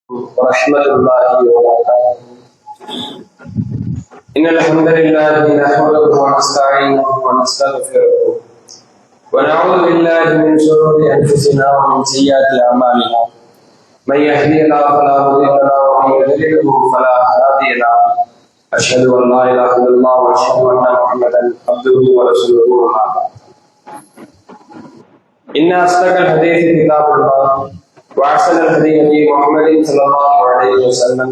ورحمة الله وبركاته. إن الحمد لله نحمده ونستعينه ونستغفره ونعوذ بالله من شرور أنفسنا ومن سيئات أعمالنا. من يهدي الله فلا مضل له ومن يضلل فلا هادي له. أشهد أن لا إله إلا الله وأشهد أن محمدا عبده ورسوله. إن أصدق الحديث كتاب الله وأحسن الهدي هدي محمد صلى الله عليه وسلم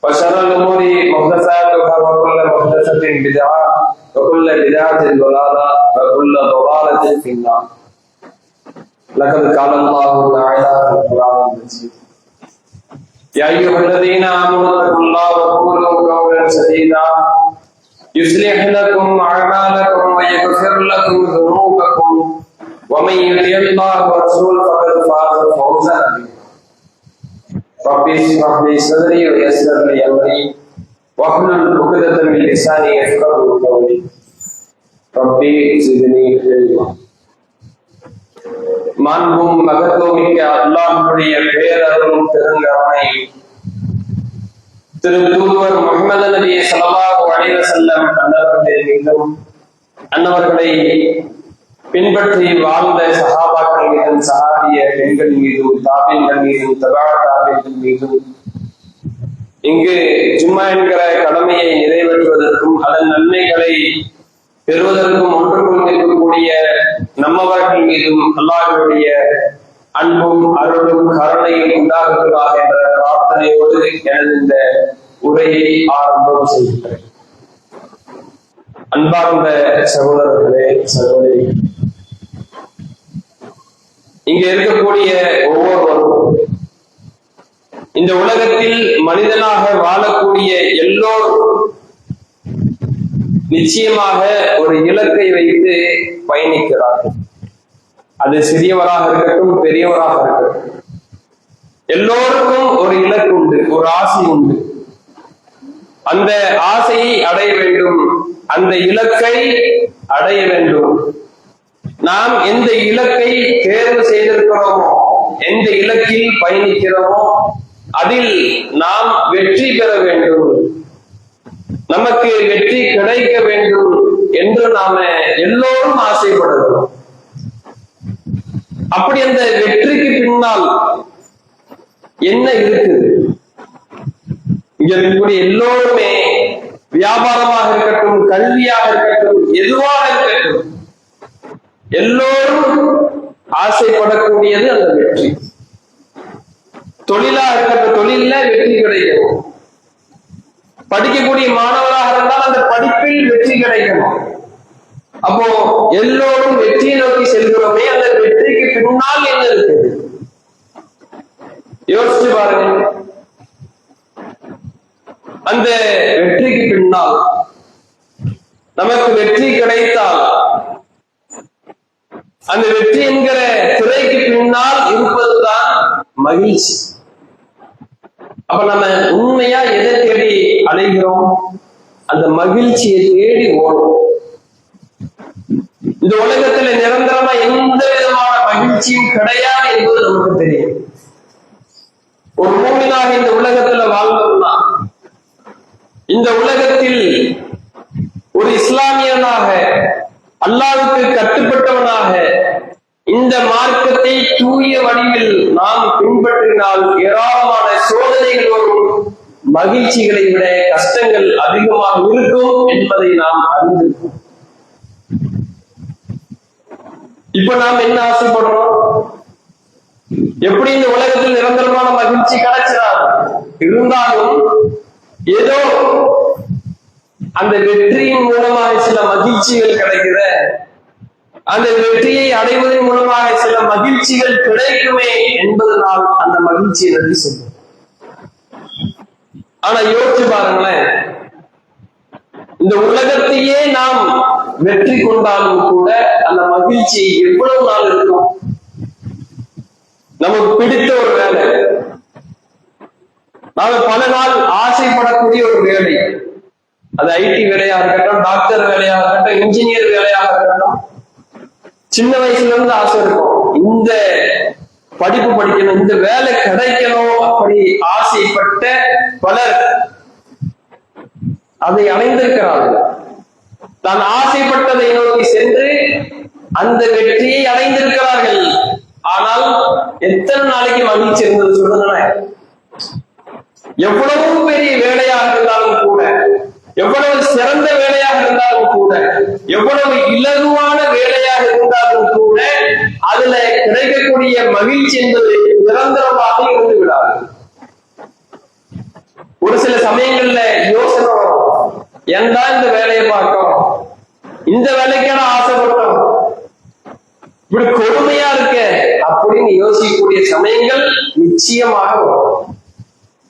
وشر الأمور محدثاتها وكل محدثة بدعة وكل بدعة ضلالة وكل ضلالة في النار. لقد قال الله تعالى في القرآن المجيد: يا أيها الذين آمنوا اتقوا الله وقولوا قولا سديدا يصلح لكم أعمالكم ويغفر لكم ذنوبكم ومن يطع الله ورسوله فقد فاز فوزا عظيما. رب اشرح لي صدري ويسر لي امري واحلل عقدة من لساني يفقهوا قولي. ربي زدني علما. மாண்பும் மகத்துவமிக்க அல்லாஹ்வுடைய பேரருளும் பெருங்கருணை திரு தூதுவர் முஹம்மது நபி ஸல்லல்லாஹு அலைஹி வஸல்லம் அன்னவர்கள் மீதும் அன்னவர்களை பின்பற்றி வாழ்ந்த சஹாபாக்கள் மீதும் சஹாபிய பெண்கள் மீதும் தாபீன்கள் மீதும் தபா தாபீன்கள் மீதும் இங்கு ஜும்மா என்கிற கடமையை நிறைவேற்றுவதற்கும் அதன் நன்மைகளை பெறுவதற்கும் ஒன்று கொண்டிருக்கக்கூடிய நம்மவர்கள் மீதும் அல்லாஹ்வுடைய அன்பும் அருளும் கருணையும் உண்டாகுவதாக என்ற பிரார்த்தனையோடு எனது இந்த உரையை ஆரம்பம் செய்கின்றேன். அன்பார்ந்த சகோதரர்களே, சகோதரி, இங்க இருக்கக்கூடிய ஒவ்வொருவரும் இந்த உலகத்தில் மனிதனாக வாழக்கூடிய எல்லோரும் நிச்சயமாக ஒரு இலக்கை வைத்து பயணிக்கிறார்கள். அது சிறியவராக இருக்கட்டும், பெரியவராக இருக்கட்டும், எல்லோருக்கும் ஒரு இலக்கு உண்டு, ஒரு ஆசை உண்டு. அந்த ஆசையை அடைய வேண்டும், அந்த இலக்கை அடைய வேண்டும். நாம் எந்த இலக்கை தேர்வு செய்திருக்கிறோமோ, எந்த இலக்கில் பயணிக்கிறோமோ அதில் நாம் வெற்றி பெற வேண்டும், நமக்கு வெற்றி கிடைக்க வேண்டும் என்று நாம எல்லோரும் ஆசைப்படுகிறோம். அப்படி அந்த வெற்றிக்கு பின்னால் என்ன இருக்குது? இங்க இருக்கக்கூடிய எல்லோருமே வியாபாரமாக இருக்கட்டும், கல்வியாக இருக்கட்டும், எதுவாக இருக்கட்டும், எல்லோரும் ஆசைப்படக்கூடியது அந்த வெற்றி. தொழிலாக இருக்கட்டும், தொழில வெற்றி கிடைக்கணும். படிக்கக்கூடிய மாணவராக இருந்தால் அந்த படிப்பில் வெற்றி கிடைக்கணும். அப்போ எல்லோரும் வெற்றியை நோக்கி செல்கிறோமே, அந்த வெற்றிக்கு பின்னால் என்ன இருக்குது? யோசிச்சு பாருங்க. அந்த வெற்றிக்கு பின்னால் நமக்கு வெற்றி கிடைத்தால் அந்த வெற்றி என்கிற திரைக்கு பின்னால் இருப்பதுதான் மகிழ்ச்சி. அப்ப நம்ம உண்மையா எதை தேடி அலைகிறோம்? அந்த மகிழ்ச்சியை தேடி ஓடும். இந்த உலகத்துல நிரந்தரமா எந்த விதமான மகிழ்ச்சியும் கிடையாது என்பது நமக்கு தெரியும். ஒரு மூமினாக இந்த உலகத்துல வாழ்ந்தோம்னா, இந்த உலகத்தில் ஒரு இஸ்லாமியனாக, அல்லாஹ்வுக்கு கட்டுப்பட்டவனாக இந்த மார்க்கத்தை தூய வடிவில் நாம் பின்பற்றினால் ஏராளமான சோதனைகள் வரும், மகிழ்ச்சிகளை விட கஷ்டங்கள் அதிகமாக இருக்கும் என்பதை நாம் அறிந்திருக்கோம். இப்ப நாம் என்ன ஆசைப்படுறோம்? எப்படி இந்த உலகத்தில் நிரந்தரமான மகிழ்ச்சி கிடைச்சிடாது, இருந்தாலும் ஏதோ அந்த வெற்றியின் மூலமாக சில மகிழ்ச்சிகள் கிடைக்கிற, அந்த வெற்றியை அடைவதன் மூலமாக சில மகிழ்ச்சிகள் கிடைக்குமே என்பதனால் அந்த மகிழ்ச்சியை நன்றி சொல்லும். ஆனா யோசிச்சு பாருங்களேன், இந்த உலகத்தையே நாம் வெற்றி கொண்டாலும் கூட அந்த மகிழ்ச்சி எவ்வளவு நாள் இருக்கும்? நமக்கு பிடித்த ஒரு வேலை, நாம பல நாள் ஆசைப்படக்கூடிய ஒரு வேலை, அது ஐடி வேலையா இருக்கட்டும், டாக்டர் வேலையா இருக்கட்டும், இன்ஜினியர் வேலையாக இருக்கட்டும், சின்ன வயசுல இருந்து ஆசை இருக்கும், இந்த படிப்பு படிக்கணும், இந்த வேலை கிடைக்கணும், அப்படி ஆசை ஆசைப்பட்ட பலர் அதை அடைந்திருக்கிறார்கள். தான் ஆசைப்பட்டதை நோக்கி சென்று அந்த வெற்றியை அடைந்திருக்கிறார்கள். ஆனால் எத்தனை நாளைக்கு மகிழ்ச்சி இருந்தது சொல்லுங்களேன். எவ்வளவு பெரிய வேலையாக இருந்தாலும் கூட, எவ்வளவு சிறந்த வேலையாக இருந்தாலும் கூட, எவ்வளவு இலகுவான வேலையாக இருந்தாலும் கூட, அதுல கிடைக்கக்கூடிய மகிழ்ச்சி என்பது நிரந்தரமாக இருந்து விடாது. ஒரு சில சமயங்கள்ல யோசனை வரும், ஏன்டா இந்த வேலையை பார்க்கிறோம், இந்த வேலைக்கான ஆசைப்பட்டோம், இப்படி கொடுமையா இருக்க அப்படின்னு யோசிக்கக்கூடிய சமயங்கள் நிச்சயமாக வரும்.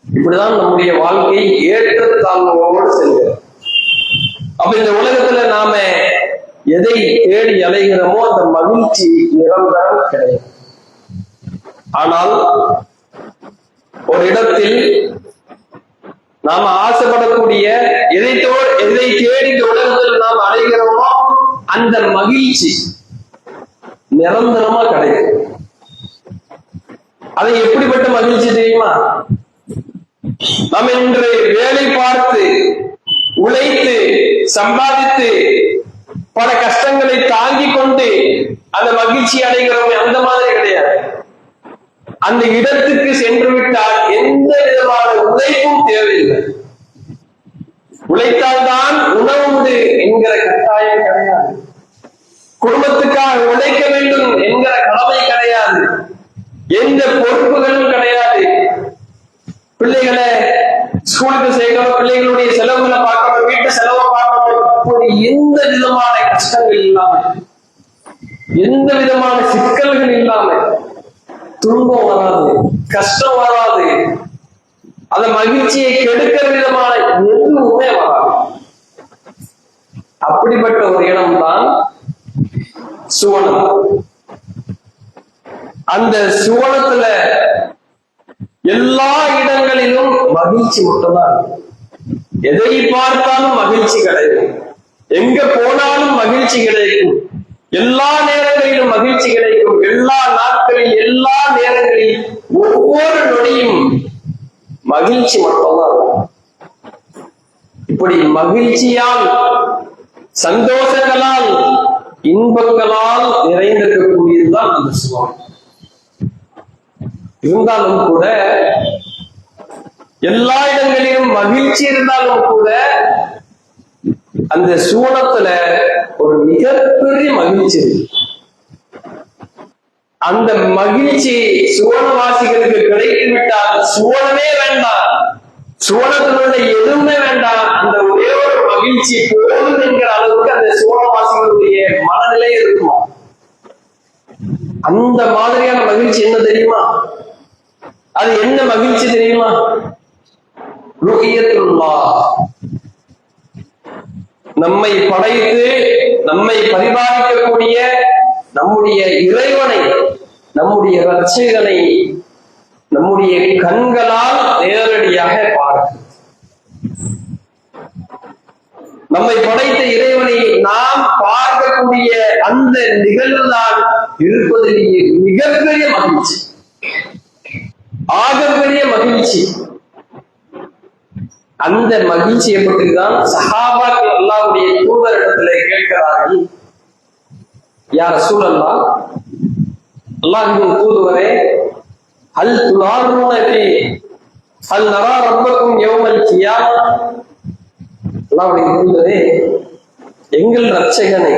இப்படிதான் நம்முடைய வாழ்க்கை ஏற்றத்தாழ்வோடு செல்கிறது. அப்ப இந்த உலகத்துல நாம எதை தேடி அலைகிறோமோ அந்த மகிழ்ச்சி நிரந்தரம் கிடையாது. ஆனால் ஒரு இடத்தில் நாம ஆசைப்படக்கூடிய எதை தேடி இந்த உலகத்தில் நாம் அடைகிறோமோ அந்த மகிழ்ச்சி நிரந்தரமா கிடைக்கும். அது எப்படிப்பட்ட மகிழ்ச்சி தெரியுமா? நாம் இன்று வேலை பார்த்து உழைத்து சம்பாதித்து பல கஷ்டங்களை தாங்கிக் கொண்டு அந்த மகிழ்ச்சி அடைகிறோமே, அந்த மாதிரி கிடையாது. அந்த இடத்துக்கு சென்று விட்டால் எந்த விதமான உழைப்பும் தேவையில்லை. உழைத்தால்தான் உணவு உண்டு என்கிற கட்டாயம் கிடையாது. குடும்பத்துக்காக உழைக்க வேண்டும் என்கிற கடமை கிடையாது. எந்த பொறுப்புகளும் கிடையாது. பிள்ளைகளை ஸ்கூலுக்கு சேர்க்கணும், பிள்ளைகளுடைய செலவுகளை பார்க்கணும், வீட்டு செலவை பார்க்கணும், இப்படி எந்த விதமான கஷ்டங்கள் இல்லாம, எந்த விதமான சிக்கல்கள் இல்லாம துன்பம் வராது, கஷ்டம் வராது, அந்த மகிழ்ச்சியை கெடுக்கிற விதமான எதுவுமே வராது. அப்படிப்பட்ட ஒரு இடம் தான் சுவனம். அந்த சுவனத்துல எல்லா இடங்களிலும் மகிழ்ச்சி மட்டும்தான். எதை பார்த்தாலும் மகிழ்ச்சி கிடைக்கும், எங்க போனாலும் மகிழ்ச்சி கிடைக்கும், எல்லா நேரங்களிலும் மகிழ்ச்சி கிடைக்கும். எல்லா நாட்களில் எல்லா நேரங்களில் ஒவ்வொரு நொடியும் மகிழ்ச்சி மட்டும்தான். இப்படி மகிழ்ச்சியால் சந்தோஷங்களால் இன்பங்களால் நிறைந்திருக்கக்கூடியதுதான் அந்த சுவனம். இருந்தாலும் கூட எல்லா இடங்களிலும் மகிழ்ச்சி இருந்தாலும் கூட அந்த சுவனத்துல ஒரு மிகப்பெரிய மகிழ்ச்சி இருக்கு. அந்த மகிழ்ச்சி சுவனவாசிகளுக்கு கிடைத்துவிட்டால் சுவனமே வேண்டாம், சுவனத்தினுள்ள எதுவுமே வேண்டாம், அந்த ஒரே ஒரு மகிழ்ச்சி போதும் என்கிற அளவுக்கு அந்த சுவனவாசிகளுடைய மனநிலை இருக்குமா. அந்த மாதிரியான மகிழ்ச்சி என்ன தெரியுமா? அது என்ன மகிழ்ச்சி தெரியுமா? ருஹியத்துல்லாஹ், நம்மை படைத்து நம்மை பரிபாலிக்கக்கூடிய நம்முடைய இறைவனை, நம்முடைய இரட்சகனை நம்முடைய கண்களால் நேரடியாக பார்க்க, நம்மை படைத்த இறைவனை நாம் பார்க்கக்கூடிய அந்த நிகழ்வுதான் இருப்பதிலேயே மிகப்பெரிய மகிழ்ச்சி, ஆகப்பெரிய மகிழ்ச்சி. அந்த மகிழ்ச்சியை பற்றிதான் சஹாபாக்கள் அல்லாஹ்வுடைய தூதரிடத்திலே கேட்கிறார்கள், யா ரசூலல்லாஹ், அல்லாஹ்வின் தூதுவரே, ஹல் துலாருன ஃபீ ஹல் நரா ரப்பக்கும் யௌமல் கியாமா, அல்லாஹ்வுடைய தூதரே, எங்கள் இரட்சகனை,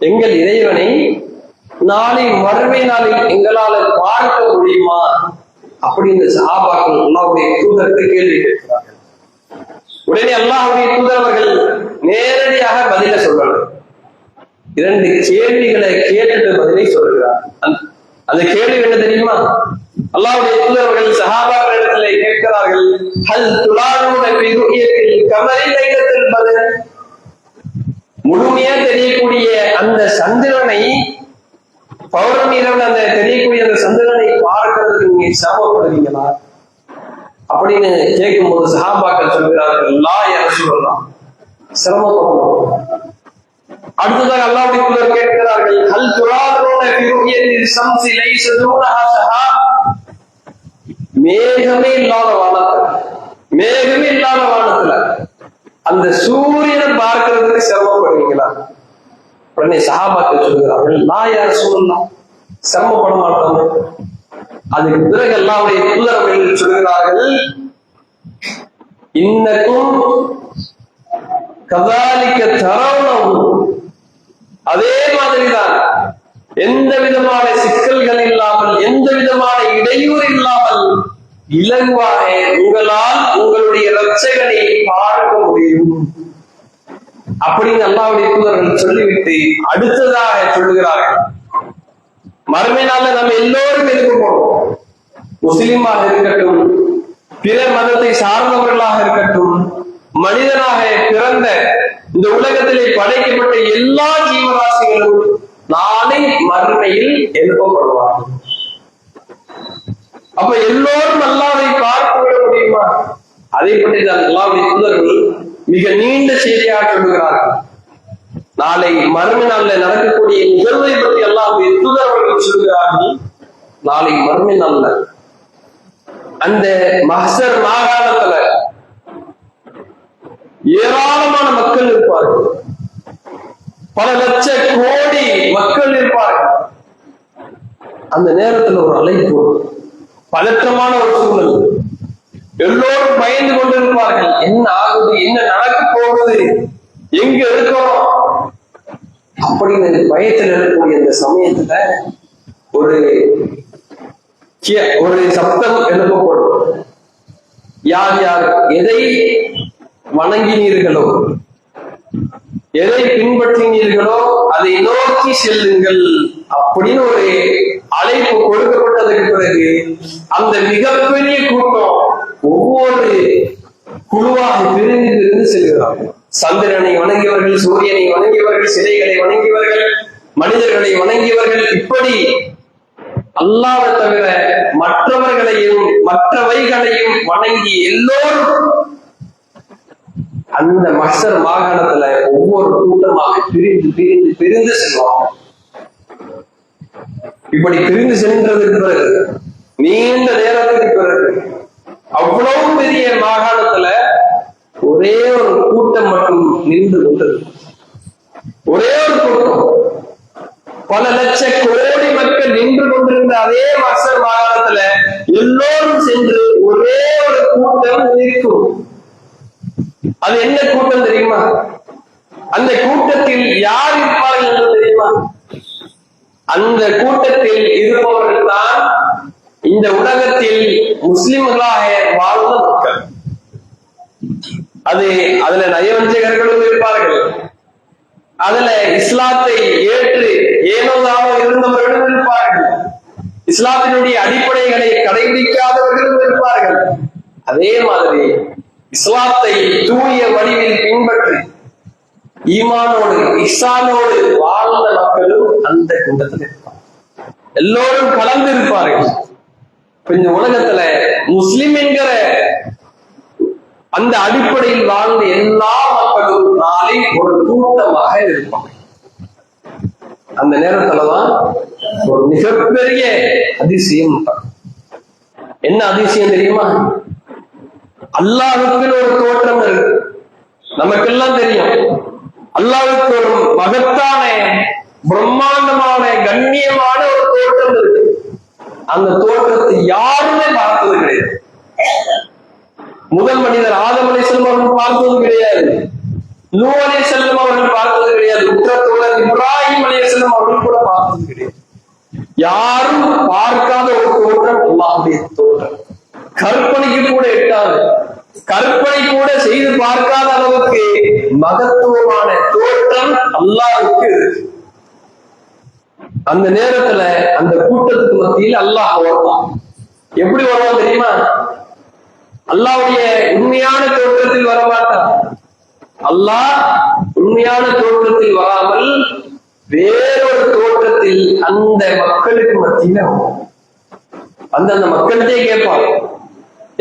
எங்கள் இறைவனை நாளை மறுமை நாளில் எங்களால் பார்க்க முடியுமா அப்படின்னு சஹாபாக்கள் அல்லாஹ்வுடைய தூதருக்கு கேள்வி கேட்கிறார்கள். உடனே அல்லாஹ்வுடைய தூதரவர்கள் நேரடியாக பதில சொல்லணும். 2 கேள்விகளை கேட்டுட்டு பதிலை சொல்கிறார். அந்த கேள்வி என்ன தெரியுமா? அல்லாஹ்வுடைய தூதரவர்கள் சஹாபாக்களிடத்திலே கேட்கிறார்கள், ஹல் துலாருன ஃபீ ருஹ்யத்தில் கமரி லைலத்தில் பத்ர், முழுமையா தெரியக்கூடிய அந்த சந்திரனை, பௌர்ணமி இரவுல அந்த தெரியக்கூடிய அந்த சந்திரனை பார்க்கிறதுக்கு நீங்க சிரமப்படுவீங்களா அப்படின்னு கேட்கும்போது சஹாபாக்கள் சொல்கிறார்கள், லா யா ரசூலல்லாஹ், சிரமப்படணும். அடுத்ததாக அல்லாஹ்வுடைய தூதர் கேட்கிறார்கள், ஹல் துராதுன ஃபீ ருஹ்யத்தில் ஷம்ஸி லைஸ தூனஹா ஷஹா, மேகமே இல்லாத வானத்துல அந்த சூரியனை பார்க்கறதுக்கு சிரமப்படுவீங்களா? உடனே சஹாபாக்கள் சொல்கிறார்கள், நான் யார் சொல்லலாம், சிரமப்பட மாட்டாங்க. அதுக்கு பிறகு அல்லாஹ்வுடைய தூதர்கள் சொல்கிறார்கள், இன்னக்கும் கதாலிக்க தரவுணவு, அதே மாதிரிதான் எந்த விதமான சிக்கல்கள் இல்லாமல், எந்த விதமான இடையூறு இல்லாமல் இலகுவாக உங்களால் உங்களுடைய இரட்சகனை பார்க்க முடியும் அப்படின்னு அல்லாஹ்வுடைய தூதர்கள் சொல்லிவிட்டு அடுத்ததாக சொல்லுகிறார்கள், மறுமை நாள்ல நம்ம எல்லோரும் இருக்க போறோம். முஸ்லிமாக இருக்கட்டும், பிற மதத்தை சார்ந்தவர்களாக இருக்கட்டும், மனிதனாக பிறந்த இந்த உலகத்திலே படைக்கப்பட்ட எல்லா ஜீவராசிகளும் நாளை மறுமையில் எழுப்பப்படுவார்கள். அப்ப எல்லோரும் அல்லாஹ்வை பார்த்து விட முடியுமா? அதை பற்றி தான் அல்லாஹ்வுடைய தூதர்கள் மிக நீண்ட செய்தியாக சொல்லுகிறார்கள். நாளை மறுமை நாள்ல நடக்கக்கூடிய நிகழ்வை பற்றி அல்லாஹ்வுடைய தூதர்கள் சொல்லுகிறார்கள். நாளை மறுமை நாள்ல அந்த மஹ்ஷர் மாகாணத்துல ஏராளமான மக்கள் இருப்பார்கள், பல லட்ச கோடி மக்கள் இருப்பார்கள். அந்த நேரத்துல ஒரு அழைப்பு, பதற்றமான ஒரு சூழல், எல்லோரும் பயந்து கொண்டிருப்பார்கள். என்ன ஆகுது, என்ன நடக்க போகுது, எங்க இருக்கிறோம் அப்படின்னு பயத்தில் இருக்கக்கூடிய இந்த சமயத்துல ஒரு சப்தம் எழுப்பப்படும். யார் யார் எதை வணங்கினீர்களோ, எதை பின்பற்றினீர்களோ அதை நோக்கி செல்லுங்கள் அப்படின்னு ஒரு அழைப்பு கொடுக்கப்பட்டதுக்கு பிறகு அந்த மிகப்பெரிய கூட்டம் ஒவ்வொரு குழுவாக பிரிந்து செல்கிறார்கள். சந்திரனை வணங்கியவர்கள், சூரியனை வணங்கியவர்கள், சிலைகளை வணங்கியவர்கள், மனிதர்களை வணங்கியவர்கள், இப்படி அல்லாஹ்வை தவிர மற்றவர்களையும் மற்றவைகளையும் வணங்கி எல்லோரும் அந்த மஹ்ஷர் மாகாணத்துல ஒவ்வொரு கூட்டமாக பிரிந்து செல்வாங்க. இப்படி பிரிந்து சென்றதுக்கு பிறகு நீண்ட நேரத்துக்கு பிறகு அவ்வளவு பெரிய மாகாணத்துல ஒரே ஒரு கூட்டம் மட்டும் நின்று கொண்டது. ஒரே ஒரு கூட்டம், பல லட்ச கோடி மக்கள் நின்று கொண்டிருந்த அதே மஹ்ஷர் மாகாணத்துல எல்லோரும் சென்று ஒரே ஒரு கூட்டம் நிற்கும். அது என்ன கூட்டம் தெரியுமா? அந்த கூட்டத்தில் யார் இருப்பார்கள் என்று தெரியுமா? அந்த கூட்டத்தில் இருப்பவர்கள் தான் இந்த உலகத்தில் முஸ்லிம்களாக வாழ்ந்த மக்கள். அதுல நயவஞ்சகர்களும் இருப்பார்கள், அதுல இஸ்லாத்தை ஏற்று ஏனோதானோ இருந்தவர்களும் இருப்பார்கள், இஸ்லாத்தினுடைய அடிப்படைகளை கடைபிடிக்காதவர்களும் இருப்பார்கள். அதே மாதிரி இஸ்லாத்தை தூய வடிவில் பின்பற்றி ஈமானோடு இஹ்சானோடு வாழ்ந்த மக்களும் அந்த கூட்டத்தில் இருப்பார்கள். எல்லோரும் கலந்து இருப்பார்கள். இந்த உலகத்துல முஸ்லிம் என்கிற அந்த அடிப்படையில் வாழ்ந்த எல்லா மக்களும் நாளை ஒரு கூட்டமாக இருப்பாங்க. அந்த நேரத்துலதான் ஒரு மிகப்பெரிய அதிசயம். என்ன அதிசயம் தெரியுமா? அல்லாஹ்வுக்கு ஒரு தோற்றம் இருக்கு, நமக்கெல்லாம் தெரியும். அல்லாஹ்வுக்கு ஒரு மகத்தான பிரம்மாண்டமான கண்ணியமான ஒரு தோற்றம் இருக்கு. அந்த தோற்றத்தை யாருமே பார்த்தது கிடையாது. முதல் மனிதர் ஆதம் அலைஹிஸ்ஸலாம் அவர்கள் பார்த்தது கிடையாது, நூஹ் அலைஹிஸ்ஸலாம் அவர்கள் பார்த்தது கிடையாது, உற்ற தோழர் இப்ராஹிம் அலைஹிஸ்ஸலாம் அவர்கள் கூட பார்த்தது கிடையாது. யாரும் பார்க்காத ஒரு தோற்றம் அல்லாஹ்வுடைய தோற்றம். கற்பனைக்கு கூட எட்டாது, கற்பனை கூட செய்து பார்க்காத அளவுக்கு மகத்துவமான தோற்றம் அல்லாஹ்வுக்கு இருக்கு. அந்த நேரத்துல அந்த கூட்டத்துக்கு மத்தியில் அல்லாஹ் வருவான். எப்படி வருவான் தெரியுமா? அல்லாஹ்வுடைய உண்மையான தோற்றத்தில் வரமாட்டான். அல்லாஹ் உண்மையான தோற்றத்தில் வராமல் வேறொரு தோற்றத்தில் அந்த மக்களுக்கு மத்தியில அந்த மக்கள்கிட்டே கேட்பான்,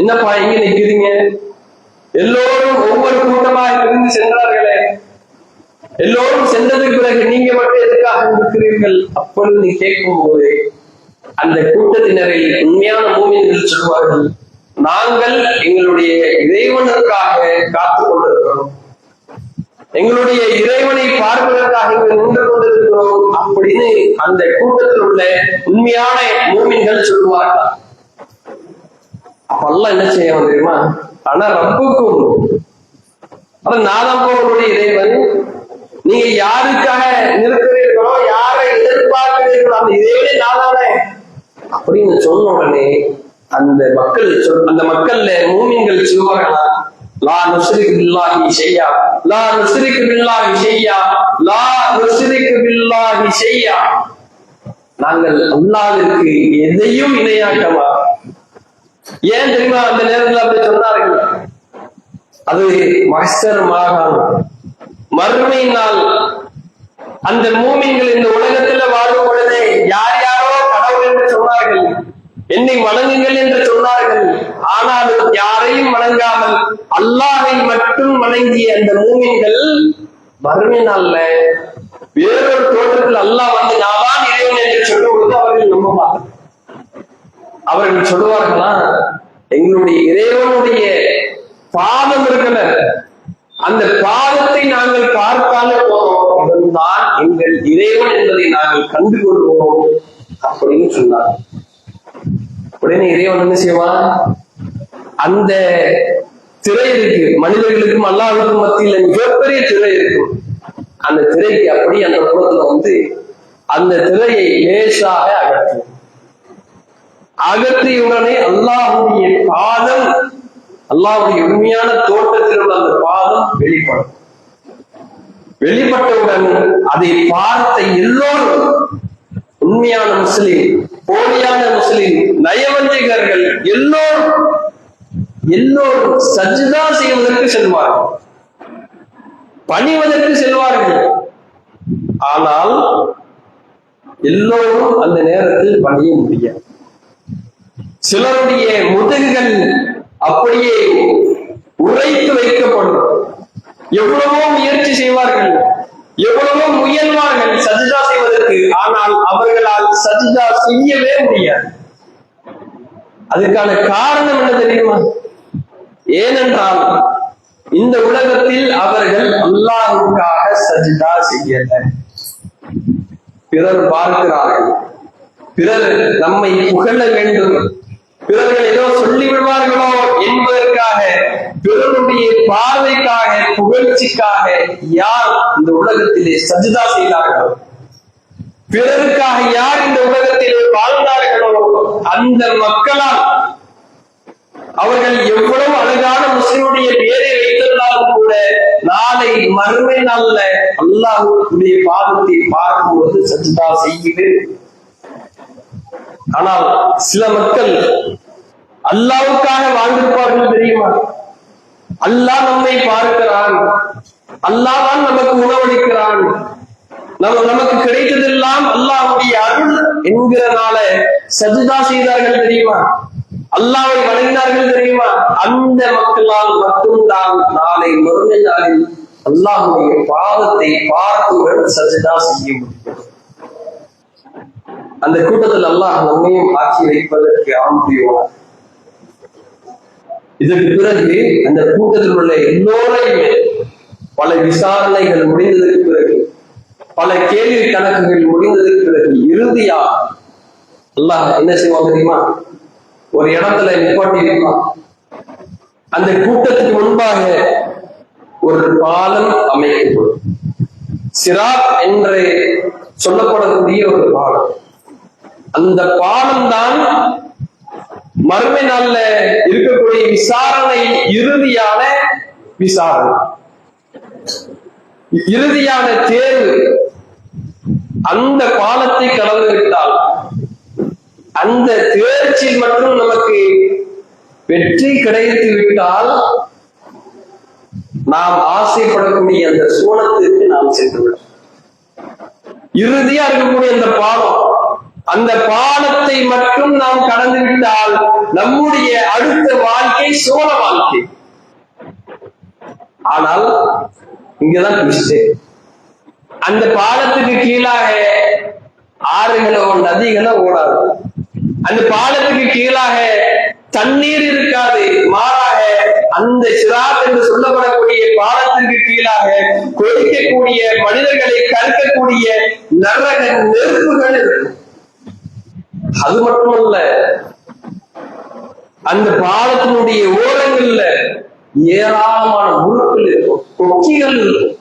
என்னப்பா எங்க நிக்கிறீங்க? எல்லோரும் ஒவ்வொரு கூட்டமாக பிரிந்து சென்றார்களே, எல்லோரும் சென்றதுக்கு பிறகு நீங்க மட்டும் எதுக்காக இருக்கிறீர்கள்? அப்பொழுது நீ கேட்கும் போது அந்த கூட்டத்தினரை உண்மையான மூமின்கள் சொல்வார்கள், நாங்கள் எங்களுடைய இறைவனுக்காக காத்துக் கொண்டிருக்கிறோம், எங்களுடைய இறைவனை பார்ப்பதற்காக இங்கு நின்று கொண்டிருக்கிறோம் அப்படின்னு அந்த கூட்டத்தில் உள்ள உண்மையான மூமின்கள் சொல்லுவார்கள். அப்பெல்லாம் என்ன செய்ய தெரியுமா? ஆனா ரப்புக்கும் நாதம்பவனுடைய இறைவன், நீங்க யாருக்காக நிற்கிறீர்களோ, யாரை எதிர்பார்க்கிறீர்களோ அந்த இறைவனே நாதானே அப்படின்னு சொன்ன உடனே அந்த மக்கள்ல மூமின்கள் சொல்வார்களா, லா நுஸ்ரிகு பில்லாஹி ஷையா, லா நுஸ்ரிகு பில்லாஹி ஷையா, லா நுஸ்ரிகு பில்லாஹி ஷையா, நாங்கள் அல்லாஹ்விற்கு எதையும் இணையாக்கமா. ஏன் தெரியுமா அந்த நேரத்தில் அப்படி சொன்னார்கள்? அது மஹ்ஷர் மாகாணம், மறுமை நாள். அந்த மூமின்கள் இந்த உலகத்துல வாழும் பொழுதே யார் யாரோ கடவுள் என்று சொன்னார்கள், என்னை வணங்குங்கள் என்று சொன்னார்கள். ஆனாலும் யாரையும் வணங்காமல் அல்லாஹை மட்டும் வணங்கிய அந்த மூமின்கள் மறுமை நாள்ல வேறொரு தோற்றத்தில் அல்லாஹ் வந்து நான் தான் இறைவன் என்று சொல்லும் பொழுது அவர்கள் நம்ப மாட்டார்கள். அவர்கள் சொல்லுவார்களா, எங்களுடைய இறைவனுடைய பாதம் இருக்கிற அந்த பாதத்தை நாங்கள் பார்த்தாலே போறோம், அவன்தான் எங்கள் இறைவன் என்பதை நாங்கள் கண்டு கொள்வோம் அப்படின்னு சொன்னார். உடனே இறைவன் என்ன செய்வான்? அந்த திரை இருக்கு, மனிதர்களுக்கும் அல்லாஹ்வுக்கும் மத்தியில் மிகப்பெரிய திரை இருக்கும். அந்த திரைக்கு அப்படி அந்த உலகத்துல வந்து அந்த திரையை லேசாக அகற்றியுடனே அல்லாஹ்வுடைய பாதம், அல்லாஹ்வுடைய உண்மையான தோட்டத்தில் உள்ள அந்த பாதம் வெளிப்படும். வெளிப்பட்டவுடன் அதை பார்த்த எல்லோரும், உண்மையான முஸ்லிம், போலியான முஸ்லிம், நயவஞ்சகர்கள் எல்லோரும் சஜ்தா செய்வதற்கு செல்வார்கள், பணிவதற்கு செல்வார்கள். ஆனால் எல்லோரும் அந்த நேரத்தில் பணிய முடியாது. சிலருடைய முதுகுகள் அப்படியே உரைத்து வைக்கப்படும். எவ்வளவோ முயற்சி செய்வார்கள், எவ்வளவோ முயல்வார்கள் சஜ்தா செய்வதற்கு, ஆனால் அவர்களால் சஜ்தா செய்யவே முடியாது. அதுக்கான காரணம் என்ன தெரியுமா? ஏனென்றால் இந்த உலகத்தில் அவர்கள் அல்லாஹ்வுக்காக சஜ்தா செய்யல. பிறர் பார்க்கிறார்கள், பிறர் நம்மை புகழ வேண்டும், பிறர்கள் ஏதோ சொல்லி விடுவார்களோ என்பதற்காக, பிறருடைய பார்வைக்காக, புகழ்ச்சிக்காக யார் இந்த உலகத்திலே சஜ்தா செய்தார்களோ, பிறருக்காக யார் இந்த உலகத்திலே வாழ்ந்தார்களோ, அந்த மக்களால் அவர்கள் எவ்வளவு அழகான முஸ்லிமுடைய பேரை வைத்திருந்தாலும் கூட நாளை மறுமை நாள்ல அல்லாஹ்வுடைய பாதத்தை பார்க்கும்போது சஜ்தா செய்யவே. ஆனால் சில மக்கள் அல்லாஹ்வுக்காக வாழ்ந்திருப்பார்கள் தெரியுமா? அல்லாஹ் நம்மை பார்க்கிறான், அல்லாஹ் தான் நமக்கு உணவளிக்கிறான், நமக்கு கிடைத்ததெல்லாம் அல்லாஹ்வுடைய அருள் என்கிறனால சஜ்தா செய்தார்கள் தெரியுமா? அல்லாஹ்வை வணங்கினார்கள் தெரியுமா? அந்த மக்களால் மட்டும்தான் நாளை மறுமை நாளில் அல்லாஹ்வுடைய பாதத்தை பார்த்து சஜ்தா செய்ய முடியும். அந்த கூட்டத்தில் அல்லாஹ் நம்மையும் ஆக்கி வைப்பதற்கு ஆம்பியுவார். இதற்கு பிறகு அந்த கூட்டத்தில் உள்ள எல்லோரையுமே பல விசாரணைகள் முடிந்ததற்கு பிறகு, பல கேள்வி கணக்குகள் முடிந்ததற்கு பிறகு இறுதியா அல்லாஹ் என்ன செய்வான் தெரியுமா? ஒரு இடத்துல நிப்பாட்டி இருப்பான். அந்த கூட்டத்துக்கு முன்பாக ஒரு பாலம் அமைக்கப்படும். சிராத் என்று சொல்லப்படக்கூடிய ஒரு பாலம். அந்த பாலம் தான் மறுமை நாள்ல இருக்கக்கூடிய விசாரணை, இறுதியான விசாரணை, இறுதியான தேர்வு. அந்த பாலத்தை கடந்து விட்டால், அந்த தேர்ச்சியில் மட்டும் நமக்கு வெற்றி கிடைத்து விட்டால், நாம் ஆசைப்படக்கூடிய அந்த சூனத்திற்கு நாம் சென்று விடும். இறுதியா இருக்கக்கூடிய அந்த பாலம், அந்த பாலத்தை மட்டும் நாம் கடந்து விட்டால் நம்முடைய அடுத்த வாழ்க்கை சோழ வாழ்க்கை. ஆனால் இங்கதான் மிஸ்டேக். அந்த பாலத்துக்கு கீழாக ஆறுகளோ நதிகளோ ஓடாது. அந்த பாலத்துக்கு கீழாக தண்ணீர் இருக்காது, மாறாக அந்த சிராத் என்று சொல்லப்படக்கூடிய பாலத்திற்கு கீழாக கொதிக்கக்கூடிய மனிதர்களை கற்கக்கூடிய நரக நெருப்புகள் இருக்கும். அது மட்டுமல்ல, அந்த பாலத்தினுடைய ஓரங்கள்ல ஏராளமான முழுக்கள் இருக்கும், கொக்கிகள் இருக்கும்.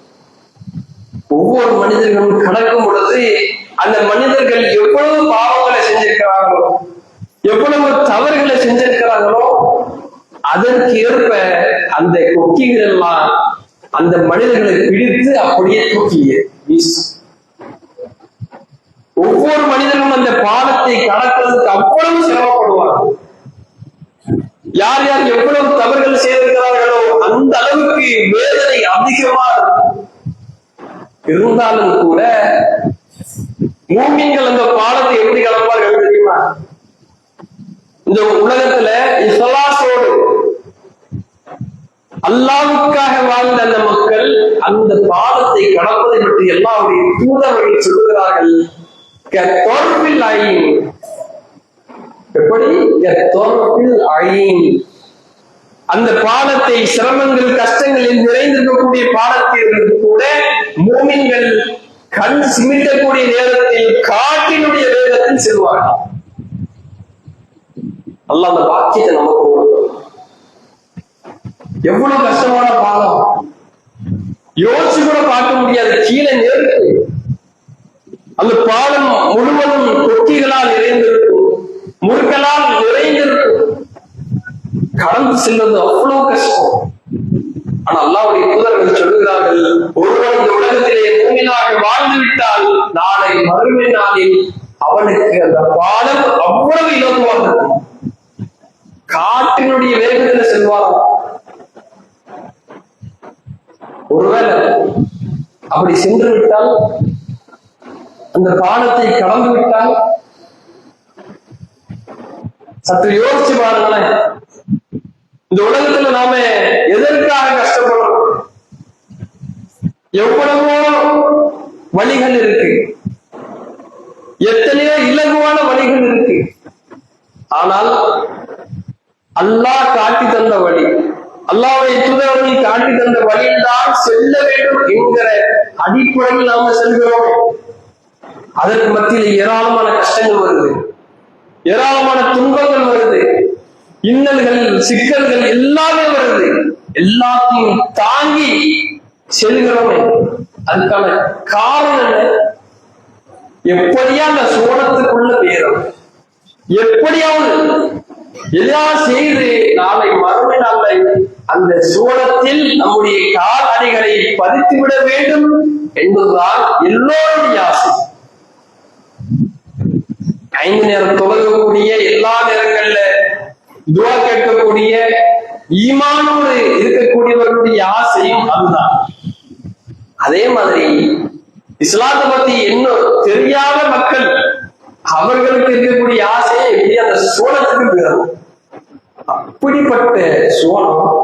ஒவ்வொரு மனிதர்களும் கடக்கும் பொழுது அந்த மனிதர்கள் எவ்வளவு பாவங்களை செஞ்சிருக்கிறார்களோ, எவ்வளவு தவறுகளை செஞ்சிருக்கிறார்களோ, அதற்கு ஏற்ப அந்த கொக்கிகள் எல்லாம் அந்த மனிதர்களை பிடித்து அப்படியே தூக்கிய வீசும். ஒவ்வொரு மனிதனும் அந்த பாலத்தை கடக்கிறதுக்கு அவ்வளவு சிரமப்படுவார்கள். யார் யார் எவ்வளவு தவறுகள் செய்திருக்கிறார்களோ அந்த அளவுக்கு வேதனை அதிகமா இருக்கும். இருந்தாலும் கூட மூமின்கள் அந்த பாலத்தை எப்படி கடப்பார்கள் தெரியுமா? இந்த உலகத்துல இஸ்லாத்தோடு அல்லாஹ்வுக்காக வாழ்ந்த அந்த மக்கள் அந்த பாலத்தை கடப்பதை பற்றி எல்லாருடைய தூதர்கள் சொல்லுகிறார்கள். எப்படி அந்த பாலத்தை சிரமங்கள் கஷ்டங்களில் நிறைந்திருக்கக்கூடிய பாலத்திற்கு கூட மூமின்கள் கண் சிமிட்டக்கூடிய நேரத்தில் காற்றினுடைய வேகத்தில் செல்வார்கள். அல்லாஹ் அந்த பாக்கியத்தை நமக்கு எவ்வளவு கஷ்டமான பாலம் யோசிச்சு கூட பார்க்க முடியாது. கீழே நெருப்பு, அந்த பாலம் முழுவதும் கொக்கிகளால் நிறைந்திருக்கும், முற்களால் நிறைந்திருக்கும். கடந்து செல்வது அவ்வளவு கஷ்டம். ஆனா அல்லாஹ்வுடைய தூதர்கள் சொல்லுகிறார்கள், ஒருவன் இந்த உலகத்திலே மூமினாக வாழ்ந்து விட்டால் நாளை மறுமை நாளில் அவனுக்கு அந்த பாலம் அவ்வளவு இலகுவாக இருக்கும். காற்றினுடைய வேகத்தில் செல்வாராம். ஒருவேளை அப்படி சென்று விட்டால், அந்த பாலத்தை கடந்து விட்டால், சற்று யோசிச்சு பாருங்களேன். இந்த உலகத்துல நாம எதற்காக கஷ்டப்படுறோம்? எவ்வளவோ வழிகள் இருக்கு, எத்தனையோ இலகுவான வழிகள் இருக்கு. ஆனால் அல்லாஹ் காட்டி தந்த வழி, அல்லாஹ்வுடைய தூதர்கள் காட்டி தந்த வழியில் தான் செல்ல வேண்டும் என்கிற அடிப்படையில் நாம செல்கிறோம். அதற்கு மத்தியில் ஏராளமான கஷ்டங்கள் வருது, ஏராளமான துன்பங்கள் வருது, இன்னல்கள் சிக்கல்கள் எல்லாமே வருது. எல்லாத்தையும் தாங்கி செல்கிறோமே, அதுக்கான காரணம் என்ன? எப்படியா அந்த சோனத்துக்குள்ள பேரும், எப்படியாவது எல்லாம் செய்து நாளை மறுமை நாளை அந்த சோனத்தில் நம்முடைய கால் அடிகளை பதித்து விட வேண்டும் என்பதுதான் எல்லோருடைய ஆசை. 5 நேரம் தொழக்கூடிய, எல்லா நேரங்கள்ல துஆ கேட்கக்கூடிய, ஈமானோடு இருக்கக்கூடியவர்களுடைய ஆசையும் அதுதான். அதே மாதிரி இஸ்லாத்தை பத்தி இன்னும் தெரியாத மக்கள், அவர்களுக்கு இருக்கக்கூடிய ஆசையை எப்படி அந்த சோனத்துக்கு பெறும். அப்படிப்பட்ட சோனம்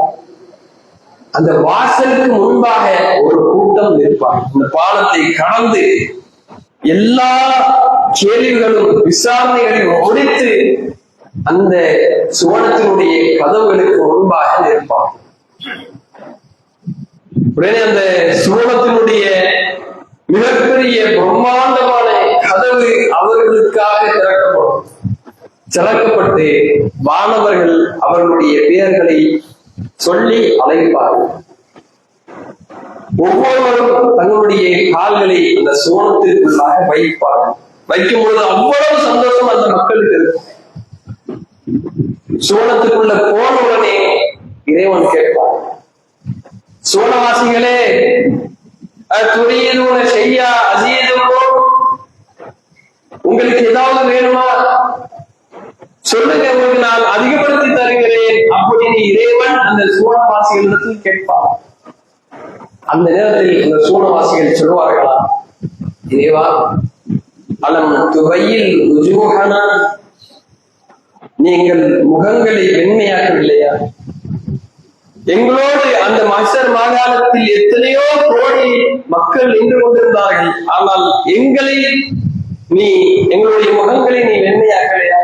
அந்த வாசலுக்கு முன்பாக ஒரு கூட்டம் இருப்பாங்க. இந்த பாலத்தை கடந்து எல்லா கேள்விகளும் விசாரணைகளையும் முடித்து அந்த சுவனத்தினுடைய கதவுகளுக்கு முன்பாக நிற்பார். உடனே அந்த சுவனத்தினுடைய மிகப்பெரிய பிரம்மாண்டமான கதவு அவர்களுக்காக திறக்கப்பட்டு வானவர்கள் அவர்களுடைய பெயர்களை சொல்லி அழைப்பார்கள். ஒவ்வொருவரும் தங்களுடைய கால்களை அந்த சுவனத்திற்குள்ளாக வைப்பார்கள். வைக்கும் பொழுது அவ்வளவு சந்தோஷம் அந்த மக்களுக்கு இருக்கும். சோனத்துக்குள்ள போன உடனே இறைவன் கேட்பார், சோனவாசிகளே, துரியதூன செய்யா அசீதமோ, உங்களுக்கு ஏதாவது வேணுமா சொல்லுங்க, உங்களுக்கு நான் அதிகப்படுத்தி தருகிறேன் அப்படின்னு இறைவன் அந்த சோனவாசிகளிடத்தில் கேட்பார். அந்த நேரத்தில் அந்த சோனவாசிகள் சொல்வார்களா, இறைவா, அலம் துபையில் உஜூஹனா, நீங்கள் முகங்களை வெண்மையாக்கவில்லையா? எங்களோடு அந்த மஹ்ஷர் மாகாணத்தில் எத்தனையோ கோடி மக்கள் நின்று கொண்டிருந்தார்கள், ஆனால் எங்களுடைய முகங்களை நீ வெண்மையாக்கலையா?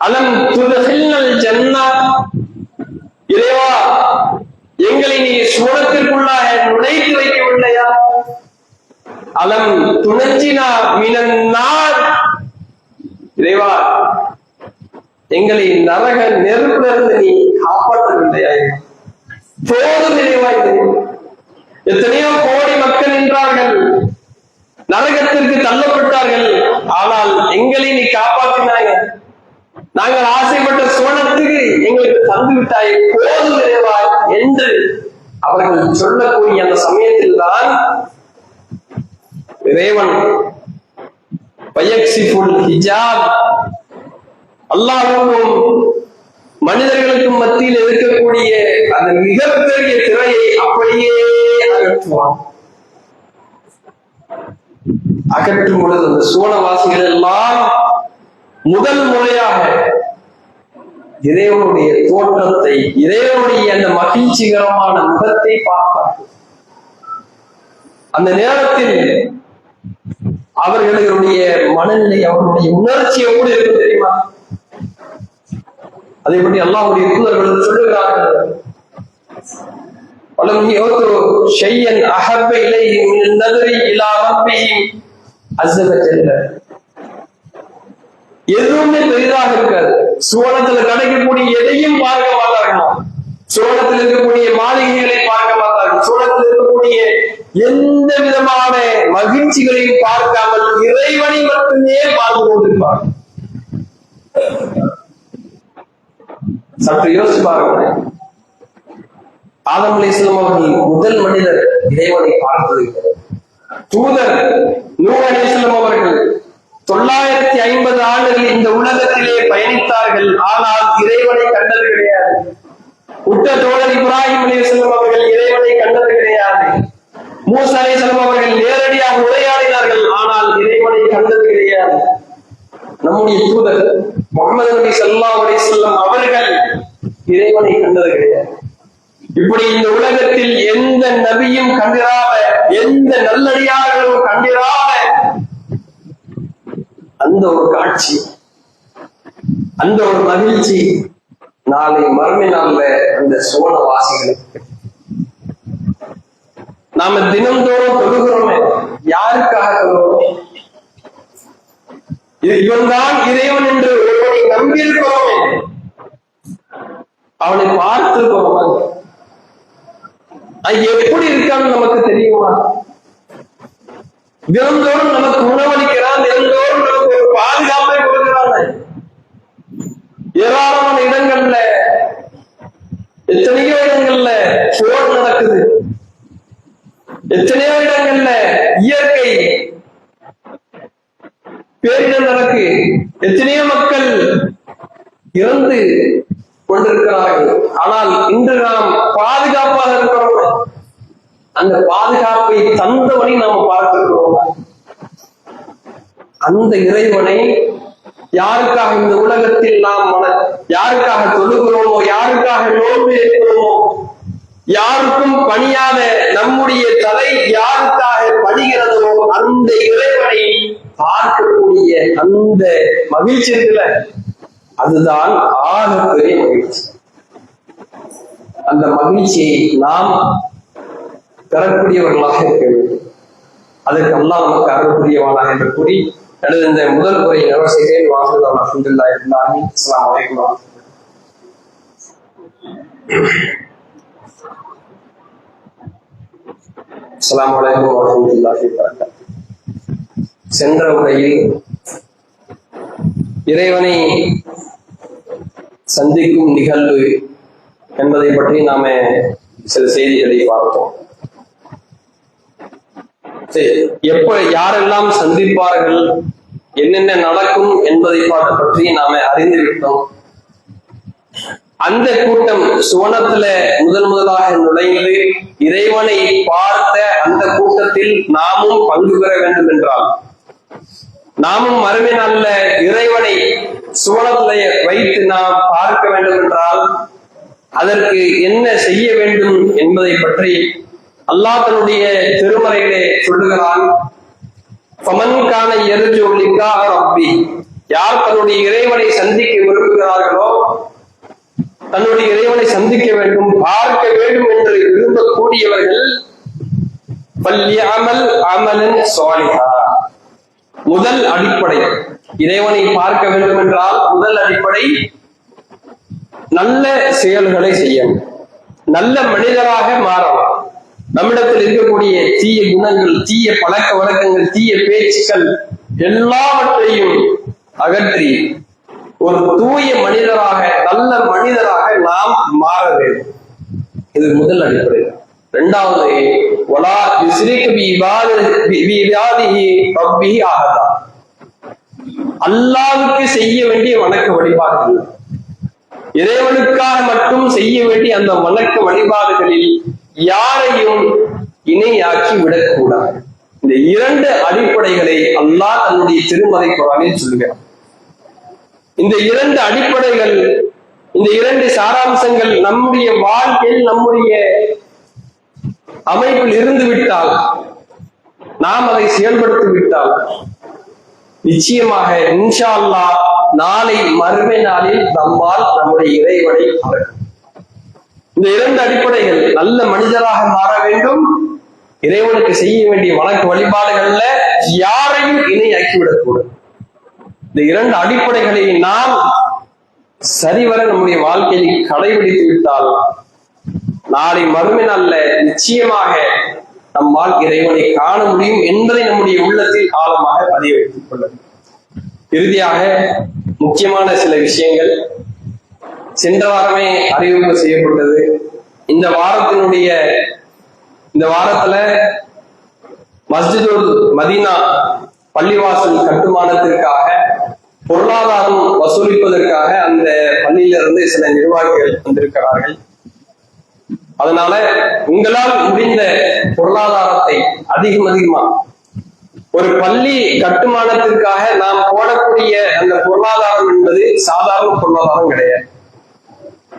அலம் துத்ஹில்னல் ஜன்னா, இறைவா எங்களை நீ சுவனத்திற்குள்ளாக நுழைத்து வைக்கவில்லையா? அலம் துனஜ்ஜினா மினன் நார், இறைவா எங்களை நரக நெருப்பிலிருந்து நீ காப்பாற்றவில்லையா? போதும் இறைவா. எத்தனையோ கோடி மக்கள் நின்றார்கள், நரகத்திற்கு தள்ளப்பட்டார்கள், ஆனால் எங்களை நீ காப்பாற்றினாய். நாங்கள் ஆசைப்பட்ட சுவனத்துக்கு எங்களுக்கு தந்து விட்டாய், போதும் இறைவா என்று அவர்கள் சொல்லக்கூடிய அந்த சமயத்தில் தான் இறைவன் பயக்சிஃபுல் ஹிஜாப், அல்லாஹ்வுக்கும் மனிதர்களுக்கும் மத்தியில் இருக்கக்கூடிய அந்த மிகப்பெரிய திரையை அப்படியே அகற்றுவான். அகற்றும் பொழுது அந்த சோழவாசிகள் எல்லாம் முதல் முறையாக இறைவனுடைய தோற்றத்தை, இறைவனுடைய அந்த மகிழ்ச்சிகரமான முகத்தை பார்ப்பார்கள். அந்த நேரத்தில் அவர்களுடைய மனநிலை, அவர்களுடைய உணர்ச்சி எப்படி இருக்கும் தெரியுமா? அதை பற்றி அல்லாஹ்வுடைய தூதர்கள் சொல்லுகிறார்கள். வலம் யௌது ஷையன் அஹப்ப இலைஹி மின் நதரி இலா ரப்பிஹி அஸ்ஸ வஜல்ல. எதுவுமே பெரிதாக இருக்காது. சுவனத்துல கிடைக்கக்கூடிய எதையும் பார்க்க மாட்டார்கள். சுவனத்தில் இருக்கக்கூடிய மாளிகைகளை பார்க்க மாட்டார்கள். சுவனத்தில் இருக்கக்கூடிய எந்த விதமான மகிழ்ச்சிகளையும் பார்க்காமல் இறைவனை மட்டுமே பார்த்து கொண்டிருப்பார்கள். சற்று யோசிச்சு பாருங்கள். ஆதம் அலைஹிஸ்ஸலாம் அவர்கள் முதல் மனிதர் இறைவனை பார்த்தது. தூதர் நூஹ் அலைஹிஸ்ஸலாம் அவர்கள் 950 ஆண்டுகள் இந்த உலகத்திலே பயணித்தார்கள், ஆனால் இறைவனை கண்டது கிடையாது. உற்ற தோழர் இப்ராஹிம் அலைஹிஸ்ஸலாம் அவர்கள் இறைவனை கண்டது கிடையாது. மூசா அலைஹிஸ்ஸலாம் அவர்கள் நேரடியாக உரையாடினார்கள், ஆனால் இறைவனை கண்டது கிடையாது. நம்முடைய தூதர் முஹம்மது நபி ஸல்லல்லாஹு அலைஹி வஸல்லம் அவர்கள் இறைவனை கண்டது கிடையாது. இப்படி இந்த உலகத்தில் எந்த நபியும் கண்டிராத, எந்த நல்லடியார்களும் கண்டிராத அந்த ஒரு காட்சி, அந்த ஒரு மகிழ்ச்சி நாளை மறுமை நாள்ல அந்த சோழவாசிகளுக்கு. நாம தினந்தோறும் தொழுகிறோமே, யாருக்காக தொழுகிறோம்? இவன் தான் இறைவன் என்று ஒருவனை நம்பியிருக்கிறோமே, அவனை பார்த்திருக்கிறோம். எப்படி இருக்கான்னு நமக்கு தெரியுமா? தினந்தோறும் நமக்கு உணவளிக்கிறான், தினந்தோறும் நமக்கு ஒரு பாதுகாப்பை கொடுக்கிறான். ஏராளமான இடங்கள்ல, எத்தனையோ இடங்கள்ல போர் நடக்குது, எத்தனையோ இடங்கள்ல இயற்கை பேரிடர் நடக்கு, எத்தனையோ மக்கள் இறந்து கொண்டிருக்கிறார்கள். ஆனால் இன்று நாம் பாதுகாப்பாக இருக்கிறோம். அந்த பாதுகாப்பை தந்தவனை நாம் பார்த்திருக்கிறோம். அந்த இறைவனை யாருக்காக இந்த உலகத்தில் நாம் யாருக்காக தொழுகிறோமோ, யாருக்காக நோன்பு இருக்கிறோமோ, யாருக்கும் பணியாத நம்முடைய தலை யாருக்காக பணிகிறதோ அந்த இறைவனை பார்க்கக்கூடிய அந்த மகிழ்ச்சி இருக்குல்ல, அதுதான் ஆகப்பெரிய மகிழ்ச்சி. அந்த மகிழ்ச்சியை நாம் பெறக்கூடியவர்களாக இருக்க வேண்டும். அதற்கு அல்லாஹ் நமக்கு அருள்புரியவானாக என்று கூறி எனது இந்த முதல் முறை நிறைவு செய்கிறேன். வாசல் அல்ஹம்துலில்லாஹி ரப்பில் ஆலமீன். அஸ்ஸலாமு அலைக்கும். அஸ்ஸலாமு அலைக்கும் வரஹ்மத்துல்லாஹி வபரகாத்துஹு. சென்ற உரையில் இறைவனை சந்திக்கும் நிகழ்வு என்பதை பற்றி நாம சில செய்திகளை பார்த்தோம். எப்ப யாரெல்லாம் சந்திப்பார்கள், என்னென்ன நடக்கும் என்பதை பற்றி நாம அறிந்து விட்டோம். அந்த கூட்டம் சுவனத்துல முதலாக நுழைந்து இறைவனை பார்த்த அந்த கூட்டத்தில் நாமும் பங்கு பெற வேண்டும் என்றால், நாமும் மறுமை நாள்ல இறைவனை சுவனத்திலே வைத்து நாம் பார்க்க வேண்டும் என்றால் அதற்கு என்ன செய்ய வேண்டும் என்பதை பற்றி அல்லாஹ் தன்னுடைய திருமறையிலே சொல்லுகிறான். ஃபமன் கான யர்ஜு லிகா ரப்பி, யார் தன்னுடைய இறைவனை சந்திக்க விரும்புகிறார்களோ, தன்னுடைய இறைவனை சந்திக்க வேண்டும், பார்க்க வேண்டும் என்று விரும்பக்கூடியவர்கள் முதல் அடிப்படை, இறைவனை பார்க்க வேண்டும் என்றால் முதல் அடிப்படை நல்ல செயல்களை செய்யணும், நல்ல மனிதராக மாறலாம். நம்மிடத்தில் இருக்கக்கூடிய தீய குணங்கள், தீய பழக்க வழக்கங்கள், தீய பேச்சுக்கள் எல்லாவற்றையும் அகற்றி ஒரு தூய மனிதராக, நல்ல மனிதராக நாம் மாற வேண்டும். இது முதல் அடிப்படை. இரண்டாவது, அல்லாஹ்வுக்கு செய்ய வேண்டிய வணக்க வழிபாடுகள், இறைவனுக்காக மட்டும் செய்ய வேண்டிய அந்த வணக்க வழிபாடுகளில் யாரையும் இணையாக்கி விடக்கூடாது. இந்த இரண்டு அடிப்படைகளை அல்லாஹ் தன்னுடைய திருமறை குர்ஆனில் சொல்லுகிறார். இந்த இரண்டு அடிப்படைகள், இந்த இரண்டு சாராம்சங்கள் நம்முடைய வாழ்க்கையில், நம்முடைய அமைப்பில் இருந்து விட்டால், நாம் அதை செயல்படுத்தி விட்டால், நிச்சயமாக இன்ஷா அல்லாஹ் நாளை மறுமை நாளில் நம்மால் நம்முடைய இறைவனை பார்க்க. இந்த இரண்டு அடிப்படைகள், நல்ல மனிதராக மாற வேண்டும், இறைவனுக்கு செய்ய வேண்டிய வணக்க வழிபாடுகள்ல யாரையும் இணையாக்கிவிடக்கூடாது. இந்த இரண்டு அடிப்படைகளை நாம் சரிவர நம்முடைய வாழ்க்கையில் கடைபிடித்து விட்டால் நாளை மறுமை நாள்ல நிச்சயமாக நம்மால் இறைவனை காண முடியும் என்பதை நம்முடைய உள்ளத்தில் ஆழமாக பதிய வைத்துக் கொள்ள. இறுதியாக முக்கியமான சில விஷயங்கள் சென்ற வாரமே அறிவிப்பு செய்யப்பட்டது. இந்த வாரத்துல மஸ்ஜிதுல் மதீனா பள்ளிவாசல் கட்டுமானத்திற்காக பொருளாதாரம் வசூலிப்பதற்காக அந்த பள்ளியிலிருந்து சில நிர்வாகிகள் வந்திருக்கிறார்கள். அதனால உங்களால் முடிந்த பொருளாதாரத்தை அதிகமா, ஒரு பள்ளி கட்டுமானத்திற்காக நாம் போடக்கூடிய அந்த பொருளாதாரம் என்பது சாதாரண பொருளாதாரம் கிடையாது.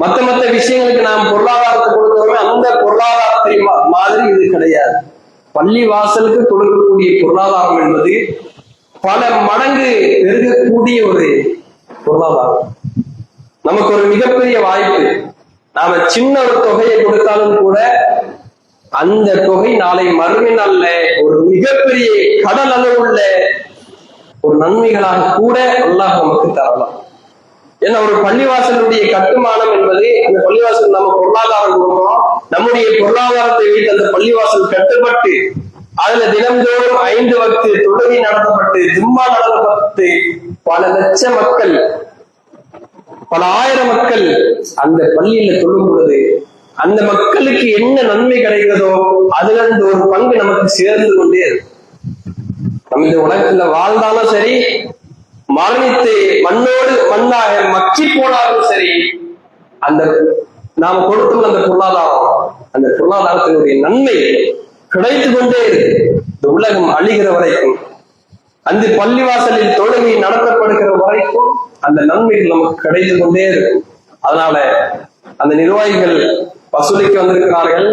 மற்ற விஷயங்களுக்கு நாம் பொருளாதாரத்தை கொடுக்கிறோம், அந்த பொருளாதாரத்தை மாதிரி இது கிடையாது. பள்ளி வாசலுக்கு கொடுக்கக்கூடிய பொருளாதாரம் என்பது பல மடங்கு பெருகக்கூடிய ஒரு பொருளாதாரம். நமக்கு ஒரு மிகப்பெரிய வாய்ப்பு. நாம சின்ன ஒரு தொகையை கொடுத்தாலும் கூட அந்த தொகை நாளை மறுமை நாள்ல ஒரு மிகப்பெரிய கடல் அளவுள்ள ஒரு நன்மைகளாக கூட அல்லாஹ் நமக்கு தரலாம். ஏன்னா ஒரு பள்ளிவாசலுடைய கட்டுமானம் என்பது, அந்த பள்ளிவாசல் நம்ம பொருளாதாரம் கொடுக்கிறோம், நம்முடைய பொருளாதாரத்தை வைத்து அந்த பள்ளிவாசல் கட்டுப்பட்டு அதுல தினந்தோறும் 5 வக்து தொழுகை நடத்தப்பட்டு, ஜும்மா நடத்தப்பட்டு, பல லட்ச மக்கள், பல ஆயிரம் மக்கள் அந்த பள்ளியில தொழும் பொழுது அந்த மக்களுக்கு என்ன நன்மை கிடைக்கிறதோ அதுல இருந்து ஒரு பங்கு நமக்கு சேர்ந்து கொண்டே இருக்கும். நம்ம இந்த உலகத்துல வாழ்ந்தாலும் சரி, மரணித்து மண்ணோடு மண்ணாக மக்கி போனாலும் சரி, அந்த நாம கொடுத்துள்ள அந்த பொருளாதாரத்தினுடைய நன்மை கிடைத்து கொண்டே இருக்கு. இந்த உலகம் அழிகிற வரைக்கும், அந்த பள்ளிவாசலில் தொழுகை நடத்தப்படுகிற வரைக்கும் அந்த நன்மைகள் நமக்கு கிடைத்து கொண்டே இருக்கும். அதனால அந்த நிர்வாகிகள் வசூலிக்க வந்திருக்கிறார்கள்.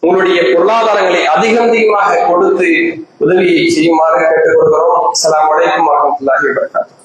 உங்களுடைய பொருளாதாரங்களை அதிகமாக கொடுத்து உதவி செய்யுமாறு கேட்டுக் கொள்கிறோம். அஸ்ஸலாமு அலைக்கும் வரஹ்மத்துல்லாஹி வபரகாத்துஹு.